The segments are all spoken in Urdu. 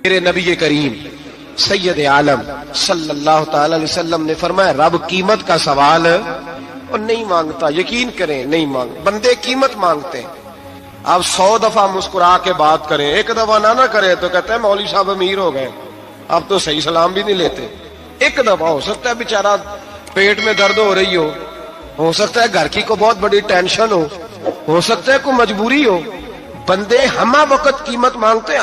میرے نبی کریم سید عالم صلی اللہ تعالی علیہ وسلم نے فرمایا رب قیمت کا سوال اور نہیں مانگتا، یقین کریں نہیں مانگ، بندے قیمت مانگتے ہیں۔ آپ 100 دفعہ مسکرا کے بات کریں، ایک دفعہ نہ کرے تو کہتے ہیں مولوی صاحب امیر ہو گئے، آپ تو صحیح سلام بھی نہیں لیتے۔ ایک دفعہ ہو سکتا ہے بیچارہ پیٹ میں درد ہو رہی ہو سکتا ہے گھر کی کو بہت بڑی ٹینشن ہو سکتا ہے کوئی مجبوری ہو، بندے ہمہ وقت قیمت مانگتے ہیں،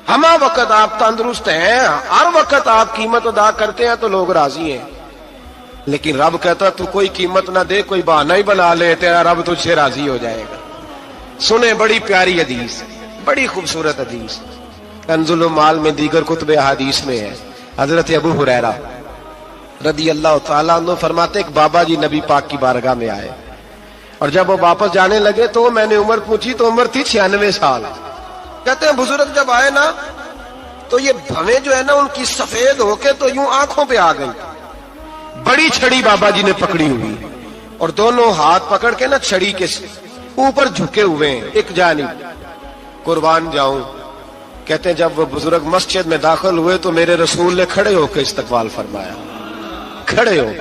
ہمہ وقت آپ تندرست ہیں، ہر وقت آپ قیمت ادا کرتے ہیں تو لوگ راضی ہیں۔ لیکن رب کہتا تو کوئی قیمت نہ دے، کوئی بہانہ ہی بنا لے، تیرا رب تجھ سے راضی ہو جائے گا۔ سنیں بڑی پیاری حدیث، بڑی خوبصورت حدیث، کنز المال میں دیگر کتب احادیث میں ہے۔ حضرت ابو ہریرہ رضی اللہ تعالیٰ عنہ فرماتے ایک بابا جی نبی پاک کی بارگاہ میں آئے، اور جب وہ واپس جانے لگے تو میں نے عمر پوچھی تو عمر تھی 96 سال۔ کہتے ہیں بزرگ جب آئے نا تو یہ بھویں جو ہے نا ان کی سفید ہو کے تو یوں آنکھوں پہ آ گئی، بڑی چھڑی بابا جی نے پکڑی ہوئی اور دونوں ہاتھ پکڑ کے نا چھڑی کے اوپر جھکے ہوئے ہیں ایک جانب، قربان جاؤں۔ کہتے ہیں جب وہ بزرگ مسجد میں داخل ہوئے تو میرے رسول نے کھڑے ہو کے استقبال فرمایا، کھڑے ہو،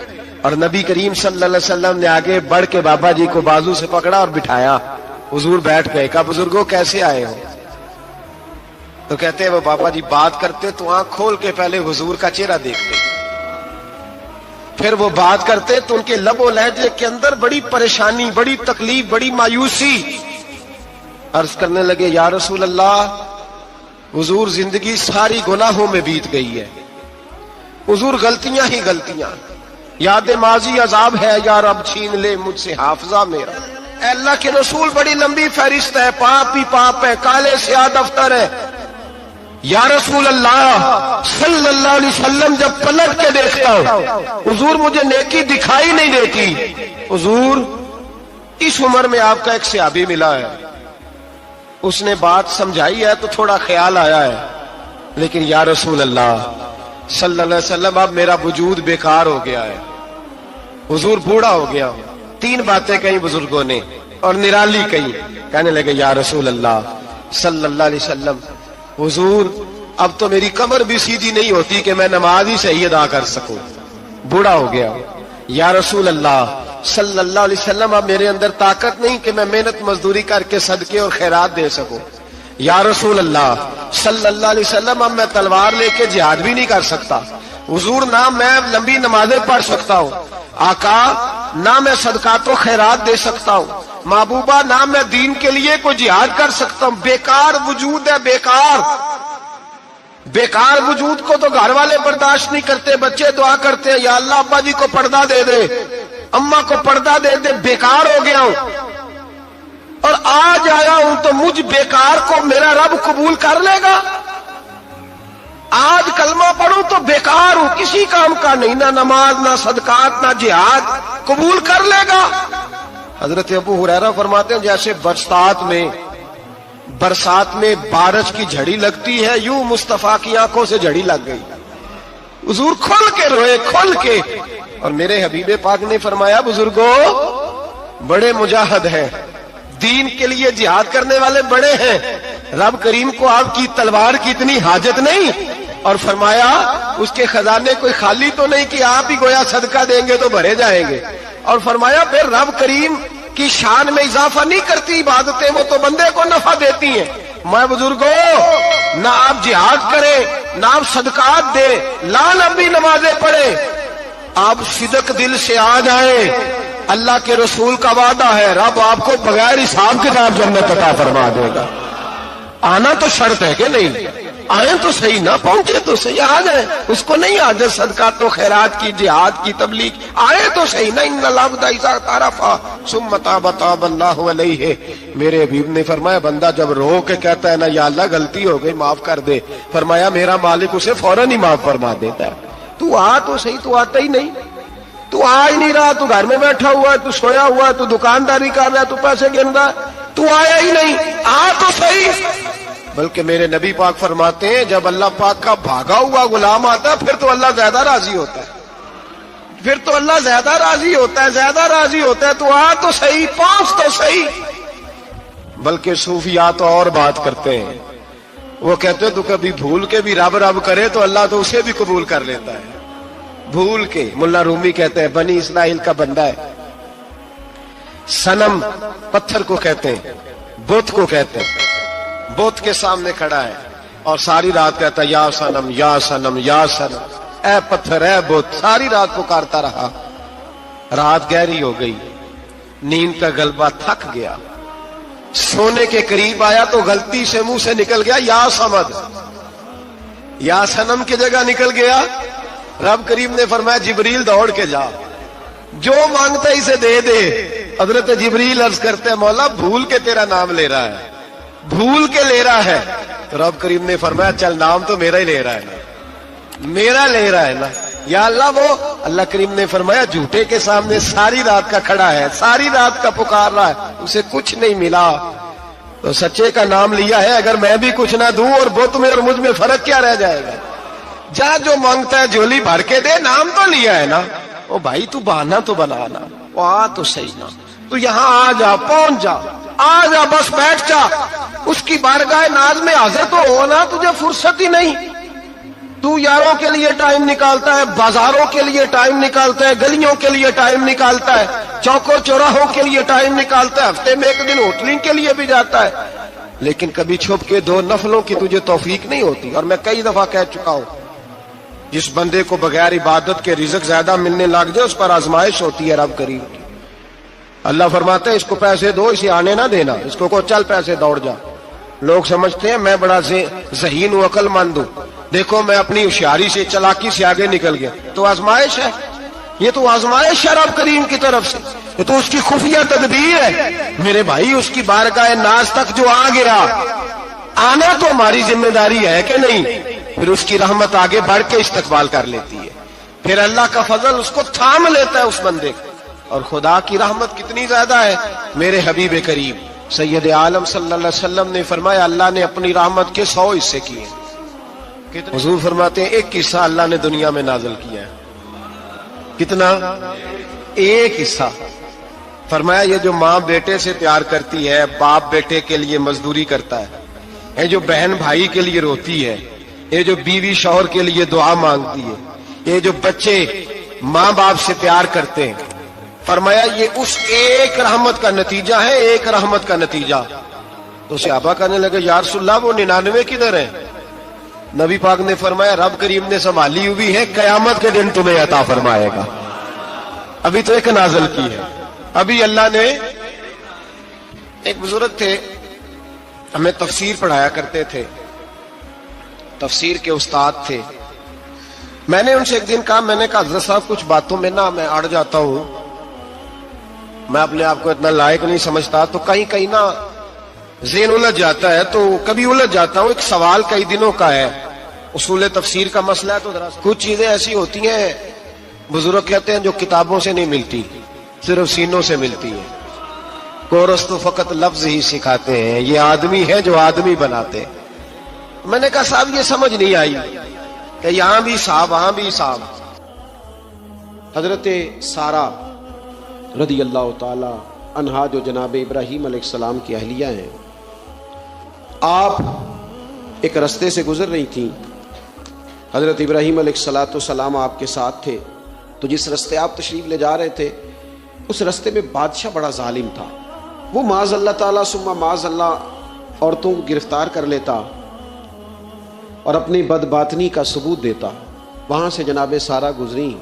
اور نبی کریم صلی اللہ علیہ وسلم نے آگے بڑھ کے بابا جی کو بازو سے پکڑا اور بٹھایا۔ حضور بیٹھ گئے، کہا بزرگوں کیسے آئے ہو؟ تو کہتے ہیں وہ بابا جی بات کرتے تو آنکھ کھول کے پہلے حضور کا چہرہ دیکھتے، پھر وہ بات کرتے تو ان کے لب و لہجے کے اندر بڑی پریشانی، بڑی تکلیف، بڑی مایوسی۔ عرض کرنے لگے یا رسول اللہ، حضور زندگی ساری گناہوں میں بیت گئی ہے، حضور غلطیاں ہی غلطیاں، یاد ماضی عذاب ہے، یا رب چھین لے مجھ سے حافظہ میرا۔ اے اللہ کے رسول بڑی لمبی فہرست ہے، پاپ ہی پاپ ہے، کالے سیاہ دفتر ہے۔ یا رسول اللہ صلی اللہ علیہ وسلم جب پلٹ کے دیکھتا ہوں حضور مجھے نیکی دکھائی نہیں دیتی۔ حضور اس عمر میں آپ کا ایک صحابی ملا ہے، اس نے بات سمجھائی ہے تو تھوڑا خیال آیا ہے، لیکن یا رسول اللہ صلی اللہ علیہ وسلم اب میرا وجود بیکار ہو گیا ہے، حضور بوڑھا ہو گیا ہوں۔ 3 باتیں کہیں بزرگوں نے اور نرالی کہیں، کہنے لگے یا رسول اللہ صلی اللہ علیہ وسلم، حضور اب تو میری کمر بھی سیدھی نہیں ہوتی کہ میں نماز ہی صحیح ادا کر سکوں، بوڑھا ہو گیا ہوں۔ یا رسول اللہ صلی اللہ علیہ وسلم اب میرے اندر طاقت نہیں کہ میں محنت مزدوری کر کے صدقے اور خیرات دے سکوں۔ یا رسول اللہ صلی اللہ علیہ وسلم اب میں تلوار لے کے جہاد بھی نہیں کر سکتا، حضور نہ میں لمبی نمازیں پڑھ سکتا ہوں، آقا نہ میں صدقات و خیرات دے سکتا ہوں، محبوبہ نہ میں دین کے لیے کوئی جہاد کر سکتا ہوں، بیکار وجود ہے، بیکار وجود کو تو گھر والے برداشت نہیں کرتے، بچے دعا کرتے ہیں یا اللہ ابا جی کو پردہ دے دے، اماں کو پردہ دے دے، بیکار ہو گیا ہوں اور آج آیا ہوں تو مجھ بیکار کو میرا رب قبول کر لے گا؟ آج کلمہ پڑھوں تو بیکار ہوں، کسی کام کا نہیں، نہ نماز نہ صدقات نہ جہاد، قبول کر لے گا؟ حضرت ابو ہریرہ فرماتے ہیں جیسے برسات میں بارش کی جھڑی لگتی ہے، یوں مصطفیٰ کی آنکھوں سے جھڑی لگ گئی، حضور کھل کے روئے، کھل کے۔ اور میرے حبیب پاک نے فرمایا بزرگوں بڑے مجاہد ہیں، دین کے لیے جہاد کرنے والے بڑے ہیں، رب کریم کو آپ کی تلوار کی اتنی حاجت نہیں، اور فرمایا اس کے خزانے کوئی خالی تو نہیں کہ آپ ہی گویا صدقہ دیں گے تو بھرے جائیں گے، اور فرمایا پھر رب کریم کی شان میں اضافہ نہیں کرتی عبادتیں، وہ تو بندے کو نفع دیتی ہیں۔ میں بزرگوں نہ آپ جہاد کریں نہ آپ صدقات دیں، لا لمبی نمازیں پڑھیں، آپ صدق دل سے آ جائیں، اللہ کے رسول کا وعدہ ہے رب آپ کو بغیر حساب کتاب جنت عطا فرما دے گا۔ آنا تو شرط ہے کہ نہیں؟ آئیں تو صحیح، نہ پہنچے تو صحیح، آ جائیں، اس کو نہیں آجے صدقات و خیرات کی، جہاد کی تبلیغ، آئے تو صحیح نا۔ ان العبد اذا اعترف ثم تاب تاب اللہ علیہ، میرے حبیب نے فرمایا بندہ جب رو کے کہتا ہے نا یا اللہ غلطی ہو گئی معاف کر دے، فرمایا میرا مالک اسے فوراً ہی معاف فرما دیتا ہے۔ تو آ تو صحیح، تو آتا ہی نہیں، تو آ ہی نہیں رہا، تو گھر میں بیٹھا ہوا ہے، تو سویا ہوا ہے، تو دکانداری کر رہا ہے، تو پیسے گن رہا ہے، تو آیا ہی نہیں، آ تو صحیح۔ بلکہ میرے نبی پاک فرماتے ہیں جب اللہ پاک کا بھاگا ہوا غلام آتا ہے پھر تو اللہ زیادہ راضی ہوتا ہے، پھر تو اللہ زیادہ راضی ہوتا ہے، زیادہ راضی ہوتا ہے، تو آ تو صحیح، پہنچ تو صحیح۔ بلکہ صوفیات اور بات کرتے ہیں، وہ کہتے ہیں تو کبھی بھول کے بھی رب رب کرے تو اللہ تو اسے بھی قبول کر لیتا ہے. بھول کے. ملا رومی کہتے ہیں بنی اسرائیل کا بندہ ہے. صنم پتھر کو کہتے ہیں, بت کو کہتے ہیں. بت کے سامنے کھڑا ہے اور ساری رات کہتا ہے یا صنم یا صنم یا صنم, اے پتھر اے بت. ساری رات پکارتا رہا. رات گہری ہو گئی, نیند کا غلبہ, تھک گیا, سونے کے قریب آیا تو غلطی سے منہ سے نکل گیا یا صمد. یا صنم کی جگہ نکل گیا. رب کریم نے فرمایا جبریل دوڑ کے جا, جو مانگتا ہے اسے دے دے. حضرت جبریل عرض کرتے ہیں مولا بھول کے تیرا نام لے رہا ہے, بھول کے لے رہا ہے. تو رب کریم نے فرمایا چل نام تو میرا ہی لے رہا ہے نا, میرا لے رہا ہے نا. یا اللہ وہ اللہ کریم نے فرمایا جھوٹے کے سامنے ساری رات کا کھڑا ہے, ساری رات کا پکار رہا ہے, اسے کچھ نہیں ملا تو سچے کا نام لیا ہے. اگر میں بھی کچھ نہ دوں اور بت میں اور مجھ میں فرق کیا رہ جائے گا. جا جو مانگتا ہے جھولی بھر کے دے, نام تو لیا ہے نا. او بھائی تو بہانا تو بنانا, وہ آ تو صحیح نا, تو یہاں آ جا, پہنچ جا, آ جا, بس بیٹھ جا. اس کی بارگاہ ناز میں حاضر تو ہونا, تجھے فرصت ہی نہیں. تو یاروں کے لیے ٹائم نکالتا ہے, بازاروں کے لیے ٹائم نکالتا ہے, گلیوں کے لیے ٹائم نکالتا ہے, چوکوں چوراہوں کے لیے ٹائم نکالتا ہے, ہفتے میں ایک دن ہوٹلنگ کے لیے بھی جاتا ہے. لیکن کبھی چھپ کے 2 نفلوں کی تجھے توفیق نہیں ہوتی. اور میں کئی دفعہ کہہ چکا ہوں جس بندے کو بغیر عبادت کے رزق زیادہ ملنے لگ جائے اس پر آزمائش ہوتی ہے رب کریم کی. اللہ فرماتا ہے اس کو پیسے دو, اسے آنے نہ دینا, اس کو چل پیسے دوڑ جا. لوگ سمجھتے ہیں میں بڑا ذہین ہوں, عقل مند ہوں, دیکھو میں اپنی ہوشیاری سے چلاکی سے آگے نکل گیا. تو آزمائش ہے, یہ تو آزمائش ہے رب کریم کی طرف سے, یہ تو اس کی خفیہ تدبیر ہے. میرے بھائی اس کی بارگاہ ناز تک جو آ گیا, آنا تو ہماری ذمہ داری ہے کہ نہیں. پھر اس کی رحمت آگے بڑھ کے استقبال کر لیتی ہے, پھر اللہ کا فضل اس کو تھام لیتا ہے اس بندے کو. اور خدا کی رحمت کتنی زیادہ ہے. میرے حبیب کریم سید عالم صلی اللہ علیہ وسلم نے فرمایا اللہ نے اپنی رحمت کے 100 حصے کیے. حضور فرماتے ہیں ایک حصہ اللہ نے دنیا میں نازل کیا ہے. کتنا؟ ایک حصہ. فرمایا یہ جو ماں بیٹے سے پیار کرتی ہے, باپ بیٹے کے لیے مزدوری کرتا ہے, یہ جو بہن بھائی کے لیے روتی ہے, یہ جو بیوی شوہر کے لیے دعا مانگتی ہے, یہ جو بچے ماں باپ سے پیار کرتے ہیں, فرمایا یہ اس ایک رحمت کا نتیجہ ہے, ایک رحمت کا نتیجہ. تو صحابہ کہنے لگے یا رسول اللہ وہ 99 کدھر ہیں؟ نبی پاک نے فرمایا رب کریم نے سنبھالی ہوئی ہے, قیامت کے دن تمہیں عطا فرمائے گا. ابھی تو ایک نازل کی ہے. ابھی اللہ نے, ایک بزرگ تھے ہمیں تفسیر پڑھایا کرتے تھے, تفسیر کے استاد تھے. میں نے ان سے ایک دن کہا, میں نے کہا حضرت صاحب کچھ باتوں میں نا میں اڑ جاتا ہوں, میں اپنے آپ کو اتنا لائق نہیں سمجھتا, تو کہیں کہیں نا ذہن الجھ جاتا ہے, تو کبھی الجھ جاتا ہوں. ایک سوال کئی دنوں کا ہے, اصول تفسیر کا مسئلہ ہے. تو کچھ چیزیں ایسی ہوتی ہیں بزرگ کہتے ہیں جو کتابوں سے نہیں ملتی, صرف سینوں سے ملتی ہیں. کورس تو فقط لفظ ہی سکھاتے ہیں, یہ آدمی ہے جو آدمی بناتے. میں نے کہا صاحب یہ سمجھ نہیں آئی کہ یہاں بھی صاحب وہاں بھی صاحب. حضرت سارہ رضی اللہ تعالی عنہا جو جناب ابراہیم علیہ السلام کی اہلیہ ہیں, آپ ایک رستے سے گزر رہی تھیں. حضرت ابراہیم علیہ السلام آپ کے ساتھ تھے. تو جس رستے آپ تشریف لے جا رہے تھے اس رستے میں بادشاہ بڑا ظالم تھا. وہ معاذ اللہ تعالیٰ ثم معاذ اللہ عورتوں کو گرفتار کر لیتا اور اپنی بد باطنی کا ثبوت دیتا. وہاں سے جناب سارہ گزری.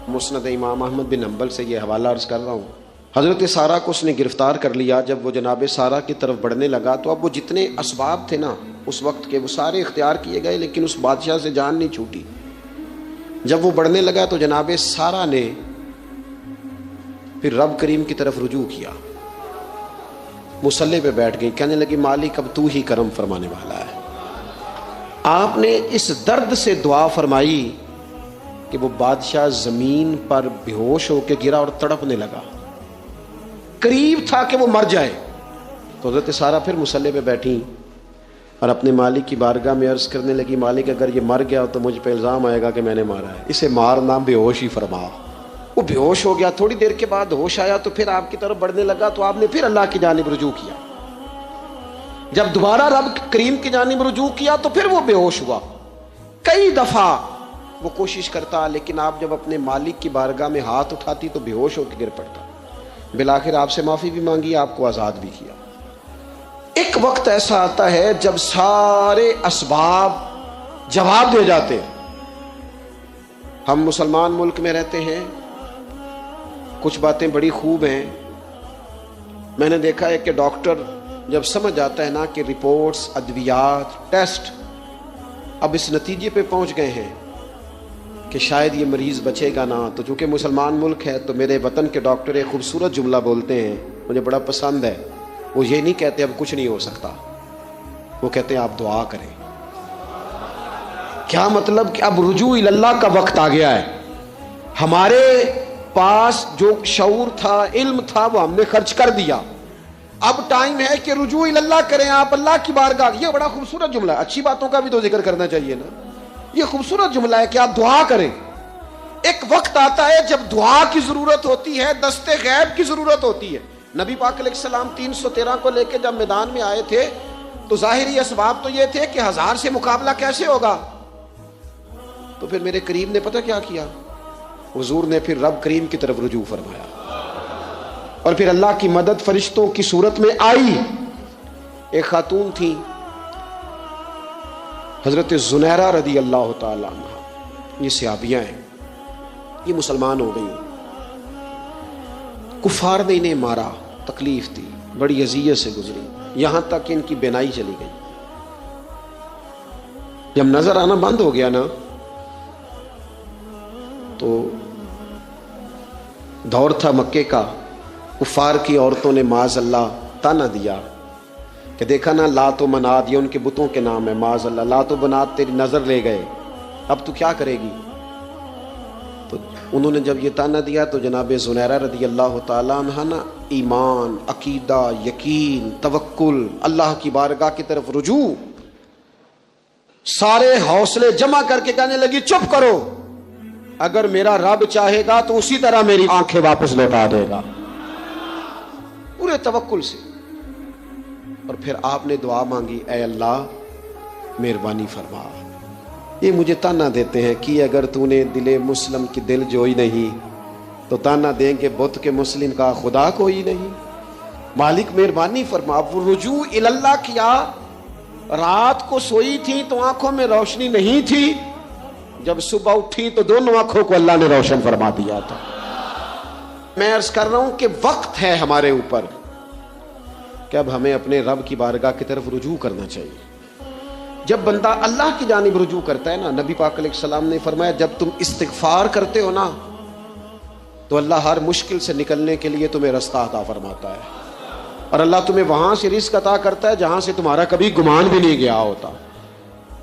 مسند امام احمد بن حنبل سے یہ حوالہ عرض کر رہا ہوں. حضرت سارہ کو اس نے گرفتار کر لیا. جب وہ جناب سارہ کی طرف بڑھنے لگا تو اب وہ جتنے اسباب تھے نا اس وقت کے, وہ سارے اختیار کیے گئے, لیکن اس بادشاہ سے جان نہیں چھوٹی. جب وہ بڑھنے لگا تو جناب سارہ نے پھر رب کریم کی طرف رجوع کیا, مصلی پہ بیٹھ گئی, کہنے لگی مالک اب تو ہی کرم فرمانے والا ہے. آپ نے اس درد سے دعا فرمائی کہ وہ بادشاہ زمین پر بے ہوش ہو کے گرا اور تڑپنے لگا, قریب تھا کہ وہ مر جائے. تو حضرت سارہ پھر مصلی پہ بیٹھی اور اپنے مالک کی بارگاہ میں عرض کرنے لگی مالک اگر یہ مر گیا تو مجھ پہ الزام آئے گا کہ میں نے مارا ہے, اسے مارنا بے ہوش ہی فرما. وہ بے ہوش ہو گیا. تھوڑی دیر کے بعد ہوش آیا تو پھر آپ کی طرف بڑھنے لگا. تو آپ نے پھر اللہ کی جانب رجوع کیا. جب دوبارہ رب کریم کی جانب رجوع کیا تو پھر وہ بے ہوش ہوا. کئی دفعہ وہ کوشش کرتا, لیکن آپ جب اپنے مالک کی بارگاہ میں ہاتھ اٹھاتی تو بے ہوش ہو کے گر پڑتا. بالآخر آپ سے معافی بھی مانگی, آپ کو آزاد بھی کیا. ایک وقت ایسا آتا ہے جب سارے اسباب جواب دے جاتے ہیں. ہم مسلمان ملک میں رہتے ہیں, کچھ باتیں بڑی خوب ہیں. میں نے دیکھا ہے کہ ڈاکٹر جب سمجھ آتا ہے نا کہ رپورٹس, ادویات, ٹیسٹ اب اس نتیجے پہ پہنچ گئے ہیں کہ شاید یہ مریض بچے گا نہ, تو چونکہ مسلمان ملک ہے تو میرے وطن کے ڈاکٹر ایک خوبصورت جملہ بولتے ہیں, مجھے بڑا پسند ہے. وہ یہ نہیں کہتے اب کچھ نہیں ہو سکتا, وہ کہتے ہیں آپ دعا کریں. کیا مطلب کہ اب رجوع اللہ کا وقت آ گیا ہے. ہمارے پاس جو شعور تھا, علم تھا, وہ ہم نے خرچ کر دیا. اب ٹائم ہے کہ رجوع اللہ کریں, آپ اللہ کی بارگاہ. یہ بڑا خوبصورت جملہ ہے, اچھی باتوں کا بھی تو ذکر کرنا چاہیے نا. یہ خوبصورت جملہ ہے کہ آپ دعا کریں. ایک وقت آتا ہے جب دعا کی ضرورت ہوتی ہے, دست غیب کی ضرورت ہوتی ہے. نبی پاک علیہ السلام 313 کو لے کے جب میدان میں آئے تھے تو ظاہری اسباب تو یہ تھے کہ 1000 سے مقابلہ کیسے ہوگا. تو پھر میرے کریم نے پتہ کیا کیا, حضور نے پھر رب کریم کی طرف رجوع فرمایا, اور پھر اللہ کی مدد فرشتوں کی صورت میں آئی. ایک خاتون تھی حضرت زنیرہ رضی اللہ تعالی عنہ, یہ صحابیہ ہیں, یہ مسلمان ہو گئی. کفار نے انہیں مارا, تکلیف دی, بڑی اذیت سے گزری, یہاں تک کہ ان کی بینائی چلی گئی. جب نظر آنا بند ہو گیا نا تو دور تھا مکے کا, کفار کی عورتوں نے معاذ اللہ تانا دیا کہ دیکھا نا لات و منات, یہ ان کے بتوں کے نام ہے, معاذ اللہ لات و منات تیری نظر لے گئے, اب تو کیا کرے گی. تو انہوں نے جب یہ تانا دیا تو جناب زنیرہ رضی اللہ تعالیٰ عنہ نا ایمان, عقیدہ, یقین, توکل, اللہ کی بارگاہ کی طرف رجوع, سارے حوصلے جمع کر کے کہنے لگی چپ کرو, اگر میرا رب چاہے گا تو اسی طرح میری آنکھیں واپس لوٹا دے گا, پورے توکل سے. اور پھر آپ نے دعا مانگی, اے اللہ مہربانی فرما, یہ مجھے تانا دیتے ہیں کہ اگر تو نے دل مسلم کی دل جوئی نہیں تو تانا دیں گے بت کے مسلم کا خدا کوئی نہیں. مالک مہربانی فرما. وہ رجوع اللہ کیا, رات کو سوئی تھی تو آنکھوں میں روشنی نہیں تھی, جب صبح اٹھی تو دونوں آنکھوں کو اللہ نے روشن فرما دیا تھا. میں عرض کر رہا ہوں کہ وقت ہے ہمارے اوپر کہ اب ہمیں اپنے رب کی بارگاہ کی طرف رجوع کرنا چاہیے. جب بندہ اللہ کی جانب رجوع کرتا ہے نا, نبی پاک علیہ السلام نے فرمایا جب تم استغفار کرتے ہو نا تو اللہ ہر مشکل سے نکلنے کے لیے تمہیں رستہ عطا فرماتا ہے, اور اللہ تمہیں وہاں سے رزق عطا کرتا ہے جہاں سے تمہارا کبھی گمان بھی نہیں گیا ہوتا.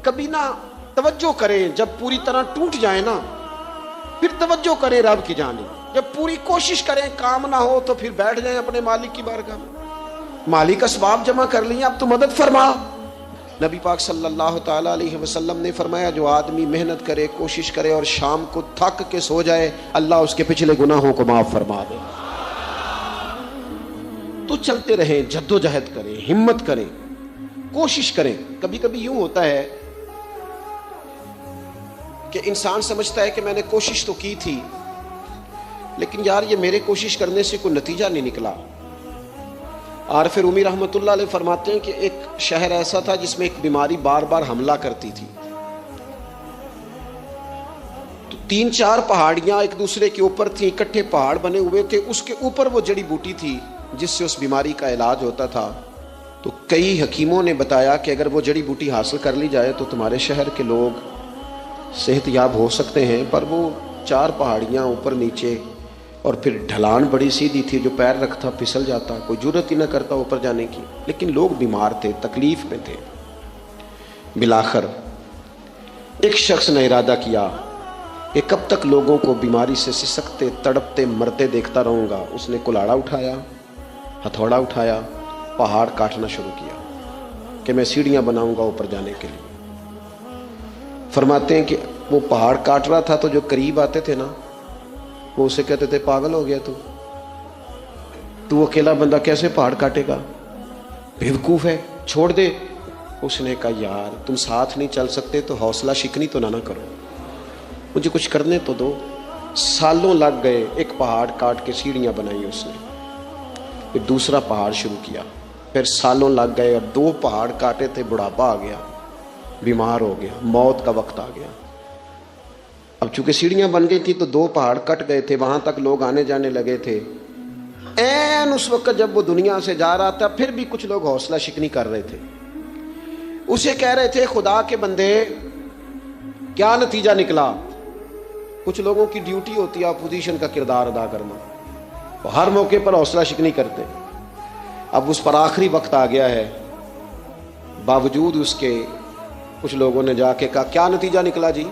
کبھی نہ توجہ کریں, جب پوری طرح ٹوٹ جائیں نا پھر توجہ کریں رب کی جانب. جب پوری کوشش کریں کام نہ ہو تو پھر بیٹھ جائیں اپنے مالک کی بارگاہ میں. مالک اسباب جمع کر لیں, اب تو مدد فرما. نبی پاک صلی اللہ تعالی علیہ وسلم نے فرمایا جو آدمی محنت کرے, کوشش کرے اور شام کو تھک کے سو جائے, اللہ اس کے پچھلے گناہوں کو معاف فرما دے. تو چلتے رہیں, جدوجہد کریں, ہمت کریں, کوشش کریں. کبھی کبھی یوں ہوتا ہے کہ انسان سمجھتا ہے کہ میں نے کوشش تو کی تھی لیکن یار یہ میرے کوشش کرنے سے کوئی نتیجہ نہیں نکلا. عارف رومی رحمۃ اللہ علیہ فرماتے ہیں کہ ایک شہر ایسا تھا جس میں ایک بیماری بار بار حملہ کرتی تھی. تو 3-4 پہاڑیاں ایک دوسرے کے اوپر تھیں, اکٹھے پہاڑ بنے ہوئے تھے, اس کے اوپر وہ جڑی بوٹی تھی جس سے اس بیماری کا علاج ہوتا تھا. تو کئی حکیموں نے بتایا کہ اگر وہ جڑی بوٹی حاصل کر لی جائے تو تمہارے شہر کے لوگ صحت یاب ہو سکتے ہیں. پر وہ 4 پہاڑیاں اوپر نیچے, اور پھر ڈھلان بڑی سیدھی تھی, جو پیر رکھتا پھسل جاتا, کوئی جرت ہی نہ کرتا اوپر جانے کی. لیکن لوگ بیمار تھے, تکلیف میں تھے. بالآخر ایک شخص نے ارادہ کیا کہ کب تک لوگوں کو بیماری سے سسکتے, تڑپتے, مرتے دیکھتا رہوں گا. اس نے کلاڑا اٹھایا, ہتھوڑا اٹھایا, پہاڑ کاٹنا شروع کیا کہ میں سیڑھیاں بناؤں گا اوپر جانے کے لیے. فرماتے ہیں کہ وہ پہاڑ کاٹ رہا تھا تو جو قریب آتے تھے نا وہ اسے کہتے تھے پاگل ہو گیا تو اکیلا بندہ کیسے پہاڑ کاٹے گا, بیوقوف ہے. چھوڑ دے. اس نے کہا یار تم ساتھ نہیں چل سکتے تو حوصلہ شکنی تو نہ کرو, مجھے کچھ کرنے تو دو. سالوں لگ گئے, ایک پہاڑ کاٹ کے سیڑھیاں بنائی اس نے, پھر دوسرا پہاڑ شروع کیا, پھر سالوں لگ گئے اور 2 پہاڑ کاٹے تھے, بڑھاپا آ گیا, بیمار ہو گیا, موت کا وقت آ گیا. اب چونکہ سیڑھیاں بن گئی تھی تو 2 پہاڑ کٹ گئے تھے, وہاں تک لوگ آنے جانے لگے تھے. این اس وقت جب وہ دنیا سے جا رہا تھا پھر بھی کچھ لوگ حوصلہ شکنی کر رہے تھے. اسے کہہ رہے تھے خدا کے بندے کیا نتیجہ نکلا. کچھ لوگوں کی ڈیوٹی ہوتی ہے اپوزیشن کا کردار ادا کرنا, وہ ہر موقع پر حوصلہ شکنی کرتے. اب اس پر آخری وقت آ گیا ہے, باوجود اس کے کچھ لوگوں نے جا کے کہا کیا نتیجہ نکلا جی,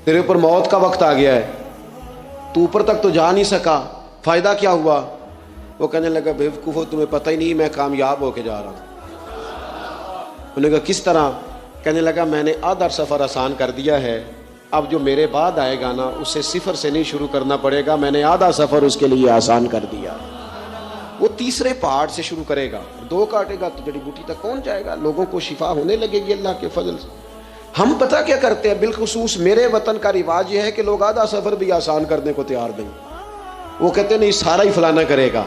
تیرے اوپر موت کا وقت آ گیا ہے, تو اوپر تک تو جا نہیں سکا, فائدہ کیا ہوا. وہ کہنے لگا بیوقوفو تمہیں پتہ ہی نہیں میں کامیاب ہو کے جا رہا ہوں. انہوں نے کہا کس طرح. کہنے لگا میں نے آدھا سفر آسان کر دیا ہے, اب جو میرے بعد آئے گا نا اسے صفر سے نہیں شروع کرنا پڑے گا, میں نے آدھا سفر اس کے لیے آسان کر دیا. وہ تیسرے پہاڑ سے شروع کرے گا, 2 کاٹے گا تو جڑی بوٹی تک پہنچ جائے گا, لوگوں کو شفا ہونے لگے گی اللہ کے فضل سے. ہم پتہ کیا کرتے ہیں, بالخصوص میرے وطن کا رواج یہ ہے کہ لوگ آدھا سفر بھی آسان کرنے کو تیار نہیں. وہ کہتے ہیں نہیں سارا ہی فلانا کرے گا.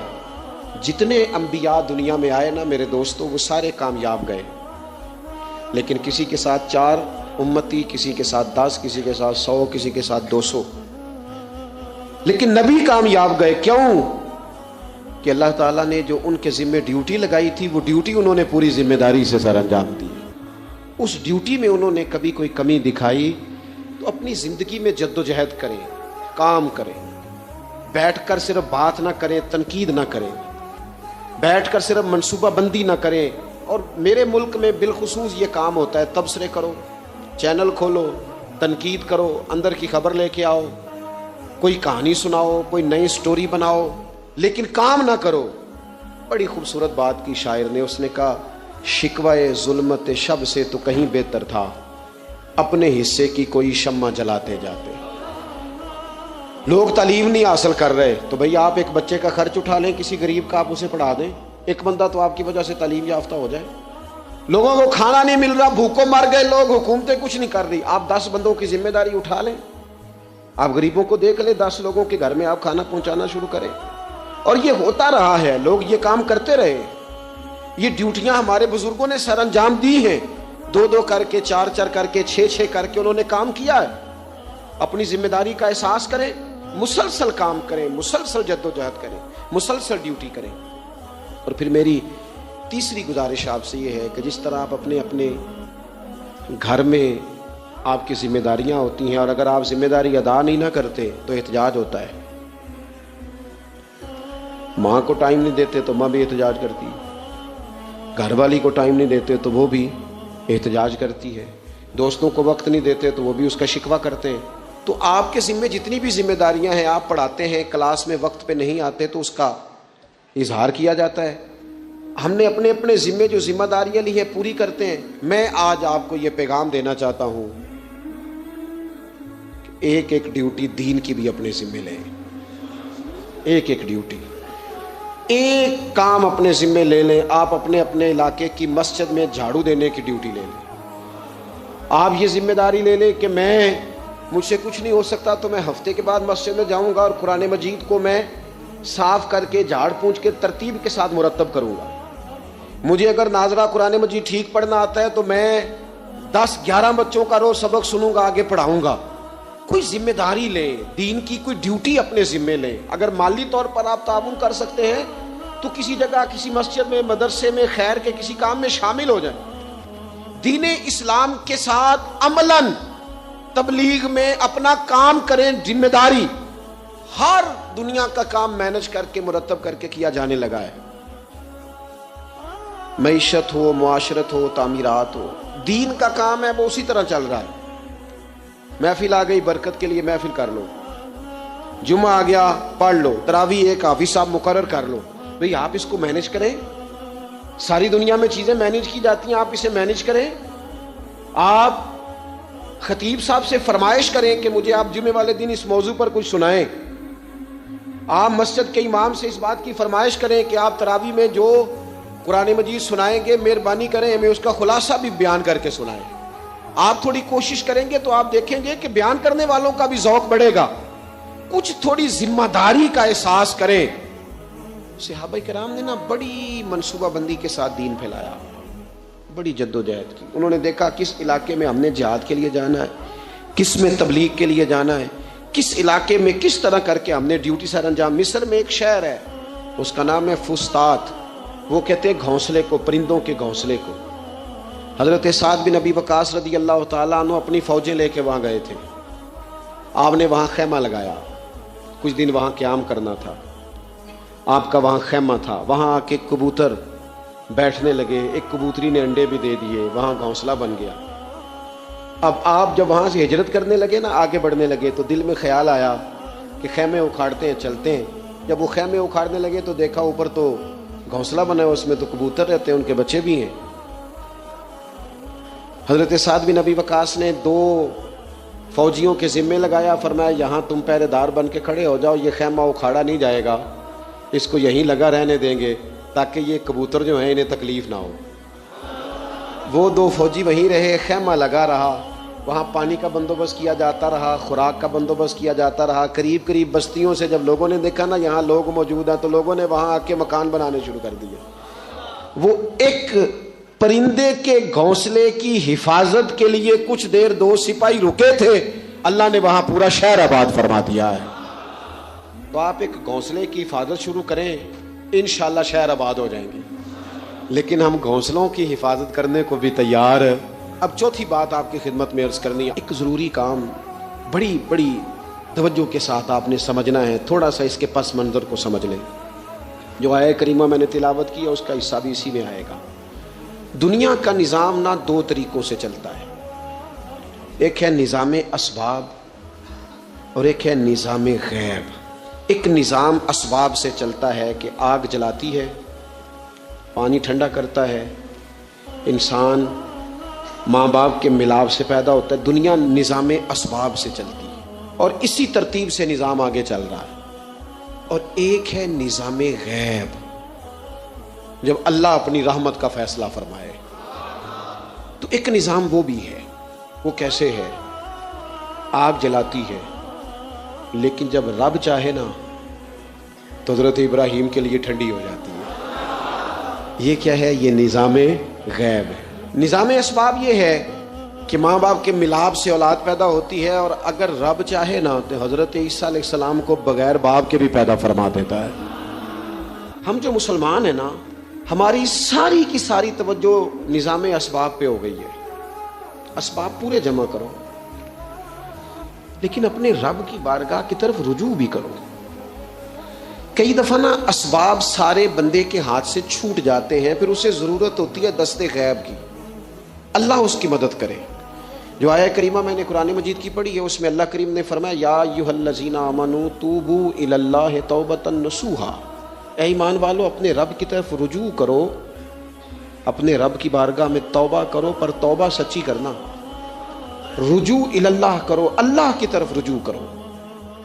جتنے انبیاء دنیا میں آئے نا میرے دوستو وہ سارے کامیاب گئے, لیکن کسی کے ساتھ 4 امتی, کسی کے ساتھ 10, کسی کے ساتھ 100, کسی کے ساتھ 200, لیکن نبی کامیاب گئے. کیوں کہ اللہ تعالیٰ نے جو ان کے ذمہ ڈیوٹی لگائی تھی وہ ڈیوٹی انہوں نے پوری ذمہ داری سے سر انجام دی. اس ڈیوٹی میں انہوں نے کبھی کوئی کمی دکھائی تو اپنی زندگی میں جد و جہد کریں, کام کریں, بیٹھ کر صرف بات نہ کریں, تنقید نہ کریں, بیٹھ کر صرف منصوبہ بندی نہ کریں. اور میرے ملک میں بالخصوص یہ کام ہوتا ہے, تبصرے کرو, چینل کھولو, تنقید کرو, اندر کی خبر لے کے آؤ, کوئی کہانی سناؤ, کوئی نئی سٹوری بناؤ, لیکن کام نہ کرو. بڑی خوبصورت بات کی شاعر نے, اس نے کہا شکوائے ظلمت شب سے تو کہیں بہتر تھا, اپنے حصے کی کوئی شمع جلاتے جاتے. لوگ تعلیم نہیں حاصل کر رہے تو بھئی آپ ایک بچے کا خرچ اٹھا لیں, کسی غریب کا آپ اسے پڑھا دیں, ایک بندہ تو آپ کی وجہ سے تعلیم یافتہ ہو جائے. لوگوں کو کھانا نہیں مل رہا, بھوکوں مر گئے لوگ, حکومتیں کچھ نہیں کر رہی, آپ 10 بندوں کی ذمہ داری اٹھا لیں. آپ غریبوں کو دیکھ لیں, 10 لوگوں کے گھر میں آپ کھانا پہنچانا شروع کریں. اور یہ ہوتا رہا ہے, لوگ یہ کام کرتے رہے. یہ ڈیوٹیاں ہمارے بزرگوں نے سر انجام دی ہیں, 2 کر کے, 4 کر کے, 6 کر کے انہوں نے کام کیا ہے. اپنی ذمہ داری کا احساس کریں, مسلسل کام کریں, مسلسل جد و جہد کریں, مسلسل ڈیوٹی کریں. اور پھر میری تیسری گزارش آپ سے یہ ہے کہ جس طرح آپ اپنے اپنے گھر میں آپ کی ذمہ داریاں ہوتی ہیں, اور اگر آپ ذمہ داری ادا نہیں نہ کرتے تو احتجاج ہوتا ہے. ماں کو ٹائم نہیں دیتے تو ماں بھی احتجاج کرتی ہے, گھر والی کو ٹائم نہیں دیتے تو وہ بھی احتجاج کرتی ہے, دوستوں کو وقت نہیں دیتے تو وہ بھی اس کا شکوہ کرتے ہیں. تو آپ کے ذمہ جتنی بھی ذمہ داریاں ہیں, آپ پڑھاتے ہیں, کلاس میں وقت پہ نہیں آتے تو اس کا اظہار کیا جاتا ہے. ہم نے اپنے اپنے ذمے جو ذمہ داریاں لی ہیں پوری کرتے ہیں. میں آج آپ کو یہ پیغام دینا چاہتا ہوں, ایک ایک ڈیوٹی دین کی بھی اپنے ذمے لیں. ایک ایک ڈیوٹی, ایک کام اپنے ذمے لے لیں. آپ اپنے اپنے علاقے کی مسجد میں جھاڑو دینے کی ڈیوٹی لے لیں. آپ یہ ذمہ داری لے لیں کہ مجھ سے کچھ نہیں ہو سکتا تو میں ہفتے کے بعد مسجد میں جاؤں گا اور قرآن مجید کو میں صاف کر کے, جھاڑ پونچھ کے, ترتیب کے ساتھ مرتب کروں گا. مجھے اگر ناظرہ قرآن مجید ٹھیک پڑھنا آتا ہے تو میں 10-11 بچوں کا روز سبق سنوں گا, آگے پڑھاؤں گا. کوئی ذمہ داری لیں, دین کی کوئی ڈیوٹی اپنے ذمے لیں. اگر مالی طور پر آپ تعاون کر سکتے ہیں تو کسی جگہ, کسی مسجد میں, مدرسے میں, خیر کے کسی کام میں شامل ہو جائیں. دین اسلام کے ساتھ عملاً تبلیغ میں اپنا کام کریں. ذمہ داری ہر دنیا کا کام مینج کر کے, مرتب کر کے کیا جانے لگا ہے. معیشت ہو, معاشرت ہو, تعمیرات ہو, دین کا کام ہے وہ اسی طرح چل رہا ہے. محفل آ گئی, برکت کے لیے محفل کر لو, جمعہ آ گیا پڑھ لو, تراویح ایک حافظ صاحب مقرر کر لو. بھئی آپ اس کو مینج کریں. ساری دنیا میں چیزیں مینج کی جاتی ہیں, آپ اسے مینج کریں. آپ خطیب صاحب سے فرمائش کریں کہ مجھے آپ جمعے والے دن اس موضوع پر کچھ سنائیں. آپ مسجد کے امام سے اس بات کی فرمائش کریں کہ آپ تراویح میں جو قرآن مجید سنائیں گے، مہربانی کریں ہمیں اس کا خلاصہ بھی بیان کر کے سنائیں. آپ تھوڑی کوشش کریں گے تو آپ دیکھیں گے کہ بیان کرنے والوں کا بھی ذوق بڑھے گا. کچھ تھوڑی ذمہ داری کا احساس کریں. صحابہ کرام نے نا بڑی منصوبہ بندی کے ساتھ دین پھیلایا، بڑی جدوجہد کی. انہوں نے دیکھا کس علاقے میں ہم نے جہاد کے لیے جانا ہے، کس میں تبلیغ کے لیے جانا ہے، کس علاقے میں کس طرح کر کے ہم نے ڈیوٹی سر انجام. مصر میں ایک شہر ہے، اس کا نام ہے فسطاط. وہ کہتے ہیں گھونسلے کو، پرندوں کے گھونسلے کو. حضرت سعد بن ابی وقاص رضی اللہ تعالیٰ عنہ اپنی فوجیں لے کے وہاں گئے تھے. آپ نے وہاں خیمہ لگایا، کچھ دن وہاں قیام کرنا تھا. آپ کا وہاں خیمہ تھا. وہاں آ کے کبوتر بیٹھنے لگے، ایک کبوتری نے انڈے بھی دے دیے، وہاں گھونسلہ بن گیا. اب آپ جب وہاں سے ہجرت کرنے لگے نا، آگے بڑھنے لگے، تو دل میں خیال آیا کہ خیمے اکھاڑتے ہیں، چلتے ہیں. جب وہ خیمے اکھاڑنے لگے تو دیکھا اوپر تو گھونسلہ بنا ہے، اس میں تو کبوتر رہتے ہیں، ان کے بچے بھی ہیں. حضرت سعد بن ابی وقاص نے 2 فوجیوں کے ذمے لگایا. فرمایا یہاں تم پہرے دار بن کے کھڑے ہو جاؤ، یہ خیمہ اکھاڑا نہیں جائے گا، اس کو یہیں لگا رہنے دیں گے تاکہ یہ کبوتر جو ہیں انہیں تکلیف نہ ہو. وہ 2 فوجی وہیں رہے، خیمہ لگا رہا. وہاں پانی کا بندوبست کیا جاتا رہا، خوراک کا بندوبست کیا جاتا رہا. قریب بستیوں سے جب لوگوں نے دیکھا نا یہاں لوگ موجود ہیں تو لوگوں نے وہاں آ کے مکان بنانے شروع کر دیے. وہ ایک پرندے کے گھونسلے کی حفاظت کے لیے کچھ دیر 2 سپاہی رکے تھے، اللہ نے وہاں پورا شہر آباد فرما دیا ہے. تو آپ ایک گھونسلے کی حفاظت شروع کریں، انشاءاللہ شہر آباد ہو جائیں گے. لیکن ہم گھونسلوں کی حفاظت کرنے کو بھی تیار. اب چوتھی بات آپ کی خدمت میں عرض کرنی ہے. ایک ضروری کام بڑی توجہ کے ساتھ آپ نے سمجھنا ہے. تھوڑا سا اس کے پس منظر کو سمجھ لیں. جو آیہ کریمہ میں نے تلاوت کی ہے اس کا حصہ بھی اسی میں آئے گا. دنیا کا نظام نہ 2 طریقوں سے چلتا ہے. ایک ہے نظام اسباب اور ایک ہے نظام غیب. ایک نظام اسباب سے چلتا ہے کہ آگ جلاتی ہے، پانی ٹھنڈا کرتا ہے، انسان ماں باپ کے ملاپ سے پیدا ہوتا ہے. دنیا نظام اسباب سے چلتی ہے اور اسی ترتیب سے نظام آگے چل رہا ہے. اور ایک ہے نظام غیب، جب اللہ اپنی رحمت کا فیصلہ فرمائے. تو ایک نظام وہ بھی ہے. وہ کیسے ہے؟ آگ جلاتی ہے لیکن جب رب چاہے نا تو حضرت ابراہیم کے لیے ٹھنڈی ہو جاتی ہے. یہ کیا ہے؟ یہ نظام غیب ہے. نظام اسباب یہ ہے کہ ماں باپ کے ملاپ سے اولاد پیدا ہوتی ہے، اور اگر رب چاہے نا تو حضرت عیسیٰ علیہ السلام کو بغیر باپ کے بھی پیدا فرما دیتا ہے. ہم جو مسلمان ہیں نا، ہماری ساری کی ساری توجہ نظام اسباب پہ ہو گئی ہے. اسباب پورے جمع کرو لیکن اپنے رب کی بارگاہ کی طرف رجوع بھی کرو. کئی دفعہ نا اسباب سارے بندے کے ہاتھ سے چھوٹ جاتے ہیں، پھر اسے ضرورت ہوتی ہے دست غیب کی. اللہ اس کی مدد کرے. جو آیہ کریمہ میں نے قرآن مجید کی پڑھی ہے اس میں اللہ کریم نے فرمایا یا ایھا الذین آمنوا توبوا الی اللہ توبۃ نصوحا. اے ایمان والو اپنے رب کی طرف رجوع کرو، اپنے رب کی بارگاہ میں توبہ کرو، پر توبہ سچی کرنا. رجوع الی اللہ کرو، اللہ کی طرف رجوع کرو.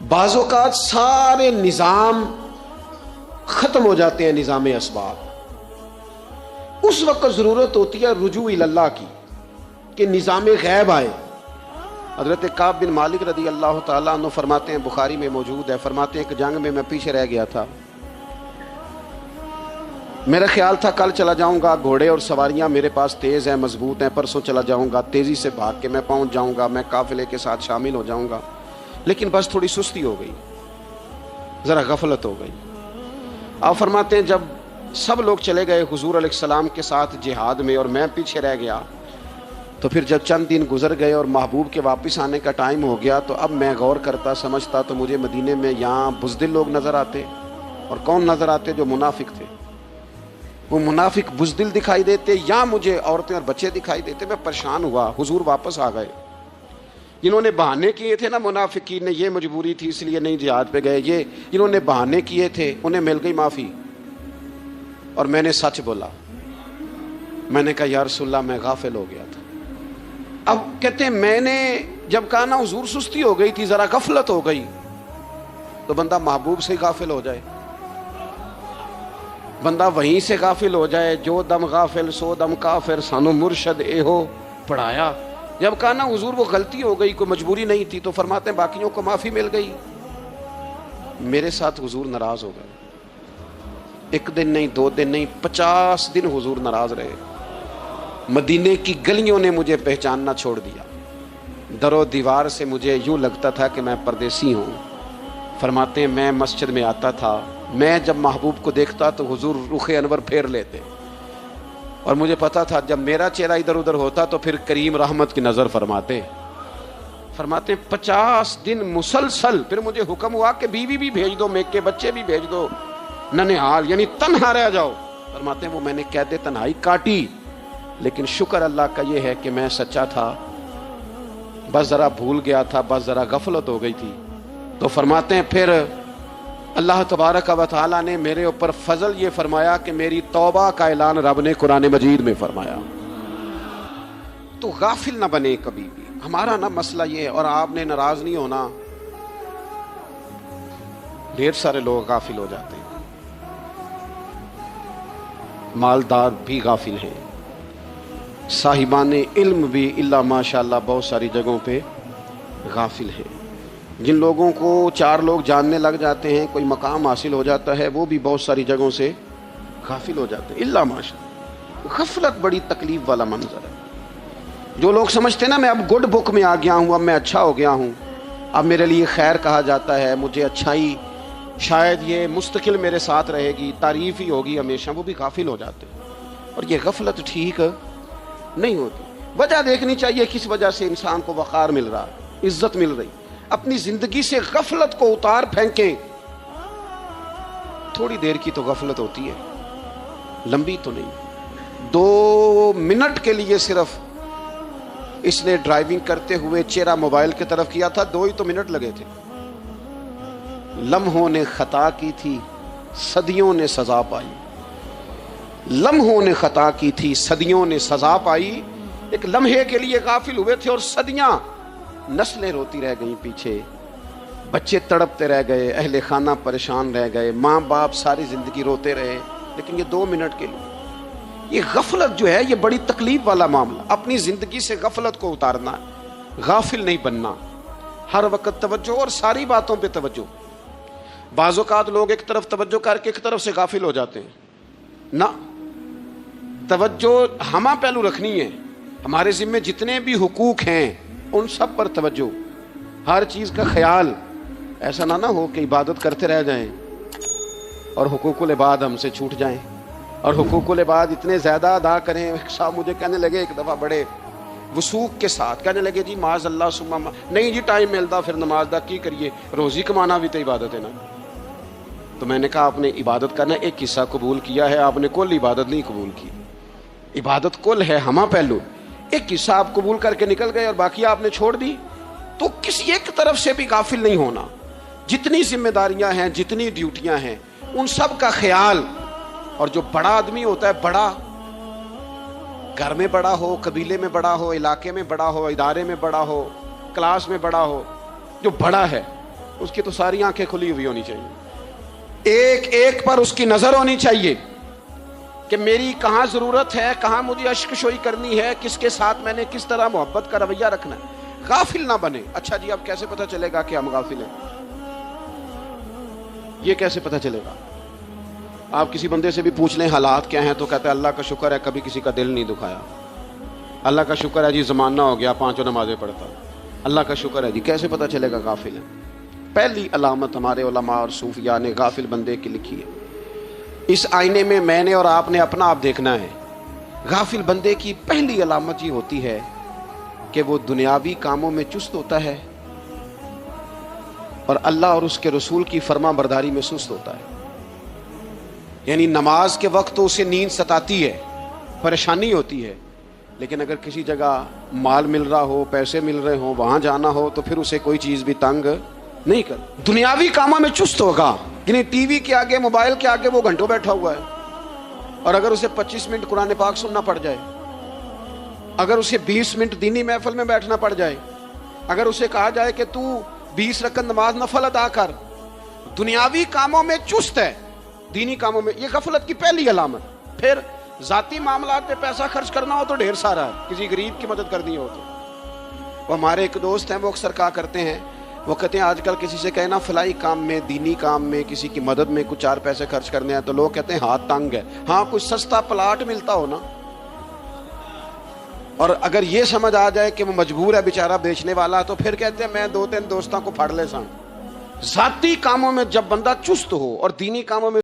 بعض اوقات سارے نظام ختم ہو جاتے ہیں، نظام اسباب. اس وقت ضرورت ہوتی ہے رجوع الی اللہ کی کہ نظام غیب آئے. حضرت کعب بن مالک رضی اللہ تعالیٰ عنہ فرماتے ہیں، بخاری میں موجود ہے، فرماتے ہیں کہ جنگ میں پیچھے رہ گیا تھا. میرا خیال تھا کل چلا جاؤں گا، گھوڑے اور سواریاں میرے پاس تیز ہیں، مضبوط ہیں، پرسوں چلا جاؤں گا، تیزی سے بھاگ کے میں پہنچ جاؤں گا، میں قافلے کے ساتھ شامل ہو جاؤں گا. لیکن بس تھوڑی سستی ہو گئی، ذرا غفلت ہو گئی. آپ فرماتے ہیں جب سب لوگ چلے گئے حضور علیہ السلام کے ساتھ جہاد میں اور میں پیچھے رہ گیا، تو پھر جب چند دن گزر گئے اور محبوب کے واپس آنے کا ٹائم ہو گیا تو اب میں غور کرتا سمجھتا تو مجھے مدینے میں یہاں بزدل لوگ نظر آتے. اور کون نظر آتے؟ جو منافق تھے. وہ منافق بزدل دکھائی دیتے یا مجھے عورتیں اور بچے دکھائی دیتے. میں پریشان ہوا. حضور واپس آ گئے. جنہوں نے بہانے کیے تھے نا منافقین نے، یہ مجبوری تھی اس لیے نہیں جہاد پہ گئے، یہ جنہوں نے بہانے کیے تھے انہیں مل گئی معافی. اور میں نے سچ بولا. میں نے کہا یا رسول اللہ میں غافل ہو گیا تھا. اب کہتے ہیں میں نے جب کہا نا حضور سستی ہو گئی تھی، ذرا غفلت ہو گئی. تو بندہ محبوب سے غافل ہو جائے. بندہ وہیں سے غافل ہو جائے، جو دم غافل سو دم کافر، سانو مرشد اے ہو پڑھایا۔ جب کہا نا حضور وہ غلطی ہو گئی، کوئی مجبوری نہیں تھی، تو فرماتے ہیں باقیوں کو معافی مل گئی، میرے ساتھ حضور ناراض ہو گئے۔ ایک دن نہیں، 2 دن نہیں، 50 دن حضور ناراض رہے۔ مدینے کی گلیوں نے مجھے پہچاننا چھوڑ دیا، در و دیوار سے مجھے یوں لگتا تھا کہ میں پردیسی ہوں۔ فرماتے ہیں میں مسجد میں آتا تھا، میں جب محبوب کو دیکھتا تو حضور رخ انور پھیر لیتے، اور مجھے پتا تھا جب میرا چہرہ ادھر ادھر ہوتا تو پھر کریم رحمت کی نظر فرماتے ہیں 50 دن مسلسل۔ پھر مجھے حکم ہوا کہ بیوی بھی بھیج دو، میک کے بچے بھی بھیج دو، ننہال یعنی تنہا رہ جاؤ۔ فرماتے ہیں وہ میں نے قید تنہائی کاٹی، لیکن شکر اللہ کا یہ ہے کہ میں سچا تھا، بس ذرا بھول گیا تھا، بس ذرا غفلت ہو گئی تھی۔ تو فرماتے ہیں پھر اللہ تبارک و تعالیٰ نے میرے اوپر فضل یہ فرمایا کہ میری توبہ کا اعلان رب نے قرآن مجید میں فرمایا۔ تو غافل نہ بنے کبھی بھی، ہمارا نا مسئلہ یہ ہے، اور آپ نے ناراض نہیں ہونا، ڈھیر سارے لوگ غافل ہو جاتے ہیں، مالدار بھی غافل ہیں، صاحبان علم بھی اللہ ماشاءاللہ بہت ساری جگہوں پہ غافل ہیں۔ جن لوگوں کو 4 لوگ جاننے لگ جاتے ہیں، کوئی مقام حاصل ہو جاتا ہے، وہ بھی بہت ساری جگہوں سے غافل ہو جاتے ہیں، اللہ ماشاءاللہ۔ غفلت بڑی تکلیف والا منظر ہے۔ جو لوگ سمجھتے ہیں نا میں اب گڈ بک میں آ گیا ہوں، اب میں اچھا ہو گیا ہوں، اب میرے لیے خیر کہا جاتا ہے، مجھے اچھائی شاید یہ مستقل میرے ساتھ رہے گی، تعریف ہی ہوگی ہمیشہ، وہ بھی غافل ہو جاتے ہیں۔ اور یہ غفلت ٹھیک نہیں ہوتی۔ وجہ دیکھنی چاہیے کس وجہ سے انسان کو وقار مل رہا ہے، عزت مل رہی۔ اپنی زندگی سے غفلت کو اتار پھینکیں۔ تھوڑی دیر کی تو غفلت ہوتی ہے، لمبی تو نہیں۔ 2 منٹ کے لیے صرف اس نے ڈرائیونگ کرتے ہوئے چہرہ موبائل کی طرف کیا تھا، 2 ہی تو منٹ لگے تھے۔ لمحوں نے خطا کی تھی، صدیوں نے سزا پائی۔ لمحوں نے خطا کی تھی، صدیوں نے سزا پائی۔ ایک لمحے کے لیے غافل ہوئے تھے اور صدیاں، نسلیں روتی رہ گئیں پیچھے، بچے تڑپتے رہ گئے، اہل خانہ پریشان رہ گئے، ماں باپ ساری زندگی روتے رہے، لیکن یہ 2 منٹ کے لیے۔ یہ غفلت جو ہے یہ بڑی تکلیف والا معاملہ۔ اپنی زندگی سے غفلت کو اتارنا ہے، غافل نہیں بننا، ہر وقت توجہ اور ساری باتوں پہ توجہ۔ بعض اوقات لوگ ایک طرف توجہ کر کے ایک طرف سے غافل ہو جاتے ہیں، نہ، توجہ ہمہ پہلو رکھنی ہے۔ ہمارے ذمہ جتنے بھی حقوق ہیں ان سب پر توجہ، ہر چیز کا خیال۔ ایسا نہ ہو کہ عبادت کرتے رہ جائیں اور حقوق العباد ہم سے چھوٹ جائیں، اور حقوق العباد اتنے زیادہ ادا کریں۔ صاحب مجھے کہنے لگے ایک دفعہ بڑے وثوق کے ساتھ، کہنے لگے جی معاذ اللہ ثم نہیں جی ٹائم ملتا پھر نماز دا کی کریے، روزی کمانا بھی تو عبادت ہے نا۔ تو میں نے کہا آپ نے عبادت کرنا ایک حصہ قبول کیا ہے، آپ نے کل عبادت نہیں قبول کی۔ عبادت کل ہے، ہمہ پہلو، ایک حصہ آپ قبول کر کے نکل گئے اور باقی آپ نے چھوڑ دی۔ تو کسی ایک طرف سے بھی غافل نہیں ہونا۔ جتنی ذمہ داریاں ہیں، جتنی ڈیوٹیاں ہیں، ان سب کا خیال۔ اور جو بڑا آدمی ہوتا ہے، بڑا گھر میں بڑا ہو، قبیلے میں بڑا ہو، علاقے میں بڑا ہو، ادارے میں بڑا ہو، کلاس میں بڑا ہو، جو بڑا ہے اس کی تو ساری آنکھیں کھلی ہوئی ہونی چاہیے، ایک ایک پر اس کی نظر ہونی چاہیے کہ میری کہاں ضرورت ہے، کہاں مجھے اشک شوئی کرنی ہے، کس کے ساتھ میں نے کس طرح محبت کا رویہ رکھنا ہے۔ غافل نہ بنے۔ اچھا جی اب کیسے پتہ چلے گا کہ ہم غافل ہیں؟ یہ کیسے پتہ چلے گا؟ آپ کسی بندے سے بھی پوچھ لیں حالات کیا ہیں تو کہتا ہے اللہ کا شکر ہے کبھی کسی کا دل نہیں دکھایا، اللہ کا شکر ہے جی زمانہ ہو گیا 5 نمازیں پڑھتا، اللہ کا شکر ہے جی۔ کیسے پتہ چلے گا غافل ہے؟ پہلی علامت ہمارے علماء اور صوفیاء نے غافل بندے کی لکھی ہے۔ اس آئینے میں نے اور آپ نے اپنا آپ دیکھنا ہے۔ غافل بندے کی پہلی علامت یہ ہوتی ہے کہ وہ دنیاوی کاموں میں چست ہوتا ہے اور اللہ اور اس کے رسول کی فرما برداری میں سست ہوتا ہے۔ یعنی نماز کے وقت تو اسے نیند ستاتی ہے، پریشانی ہوتی ہے، لیکن اگر کسی جگہ مال مل رہا ہو، پیسے مل رہے ہوں، وہاں جانا ہو تو پھر اسے کوئی چیز بھی تنگ نہیں کر۔ دنیاوی کاموں میں چست ہوگا، یعنی ٹی وی کے آگے، موبائل کے آگے وہ گھنٹوں بیٹھا ہوا ہے، اور اگر اسے 25 منٹ قرآن پاک سننا پڑ جائے، اگر اسے 20 منٹ دینی محفل میں بیٹھنا پڑ جائے، اگر اسے کہا جائے کہ تو 20 رکعت نماز نفل ادا کر، دنیاوی کاموں میں چست ہے، دینی کاموں میں، یہ غفلت کی پہلی علامت۔ پھر ذاتی معاملات پہ پیسہ خرچ کرنا ہو تو ڈھیر سارا ہے، کسی غریب کی مدد کرنی ہو تو۔ وہ ہمارے ایک دوست ہیں، وہ اکثر کہا کرتے ہیں، وہ کہتے ہیں آج کل کسی سے کہنا فلائی کام میں، دینی کام میں، کسی کی مدد میں کچھ 4 پیسے خرچ کرنے ہیں تو لوگ کہتے ہیں ہاتھ تنگ ہے۔ ہاں کوئی سستا پلاٹ ملتا ہو نا، اور اگر یہ سمجھ آ جائے کہ وہ مجبور ہے بیچارہ بیچنے والا، تو پھر کہتے ہیں میں 2-3 دوستوں کو پھڑ لے سا۔ ذاتی کاموں میں جب بندہ چست ہو اور دینی کاموں میں